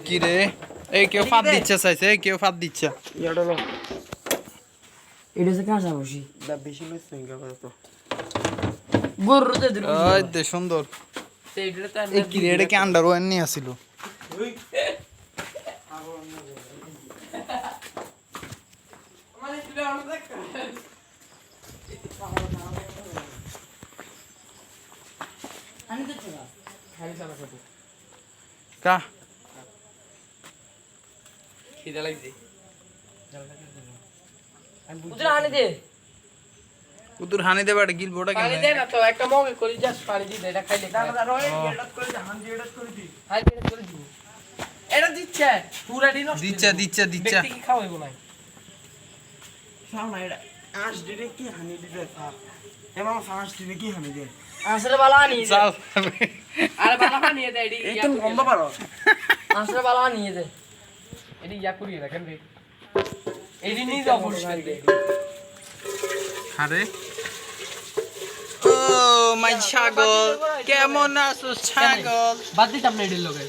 কি রে এই কেউ ফাঁদ দিচ্ছে চাইছে কেউ ফাঁদ দিচ্ছে এটা হচ্ছে কাঁচা বসি বেশি লইছ তো গরুতে দিল ওই দে সুন্দর এই কি রে এটা কি আন্ডারওয়্যার নিয়ে আসিল কা খিদে লাগছে উতরা আনি দে কুতুর হানি দেবে এটা গিলবোটা পানি দে না তো একটা মগে করে জাস্ট পানি দি দে এটা খাইলে এটা করে দি এটা দিচ্ছে পুরা দিন দিচ্ছে ব্যক্তি কি খাওয়াইবো না সামনে এটা আঁশ দিলে কি হানি দিতে থাক এবং আঁশ দিলে কি হানি দে আসলে বালা আনি দে চাল আরে বাবা পানি দে এডি এই তুমি বন্ধ পারো আসলে বালা আনি দে এডি ইয়া করি রাখেন রে এডি নি যাও পরিষ্কার দে আরে ও মাই ছাগল কেমন আছো ছাগল বাদ দিতে আপনি এডি লগে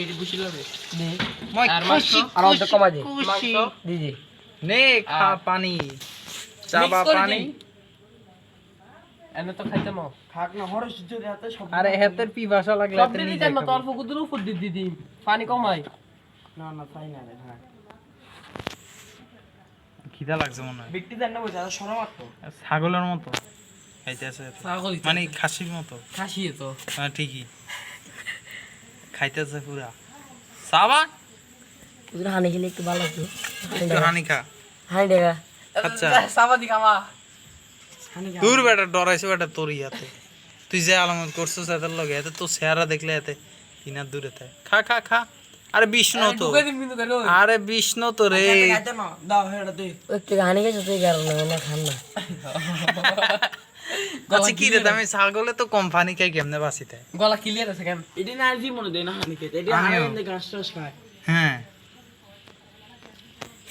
এডি বুঝি লগে দে মই আর মাংস? আর অর্ধেক কমাই দে খুশি দি দে নে খা পানি চাবা পানি এনে তো খাইতে না থাক না হরে যদি হাতে সব আরে হেতের পিপাসা লাগলে সব হাতে দিদি নিয়ে দেন না যাবে। তোর ফুকুদের উপর দি পানি কমাই না না তাই না রে হ্যাঁ খিদা লাগছে মনে হয় ব্যক্তি দেন না বুঝা সরম মাত্র ছাগলের মতো খাইতেছে ছাগল মানে খাসির মতো খাসিয়ে তো হ্যাঁ ঠিকই খাইতেছে পুরা সাবা উতরা হানি খেলে একটু ভালো লাগতো একটু হানি খা হানি দেখা আচ্ছা সাবাদি খাওয়া দূর বেটা ডরাইছে বেটা তোর ইয়াতে তুই যে আলামত করছিস এদের লগে এতে তো চেহারা দেখলে এতে কিনার দূরে থাকে খা খা খা আরে বিষ্ণু তো ঢুকে দিন কিন্তু করে আরে বিষ্ণু তো রে খাইতে না দাও হেড়া দে একটু হানি গেছে তুই কারণে না খান না আচ্ছা কি রে আমি ছাগলে তো কম পানি খাই কেমনে বাঁচিতে গলা ক্লিয়ার আছে কেন এডি না জি মনে দেয় না হানি খেতে এডি আমিও। হানি দে ঘাস টাস খায় হ্যাঁ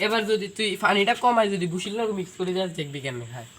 এবার যদি তুই পানিটা কমাই যদি ভুসির লগে মিক্স করে যাস দেখবি কেমনে খায়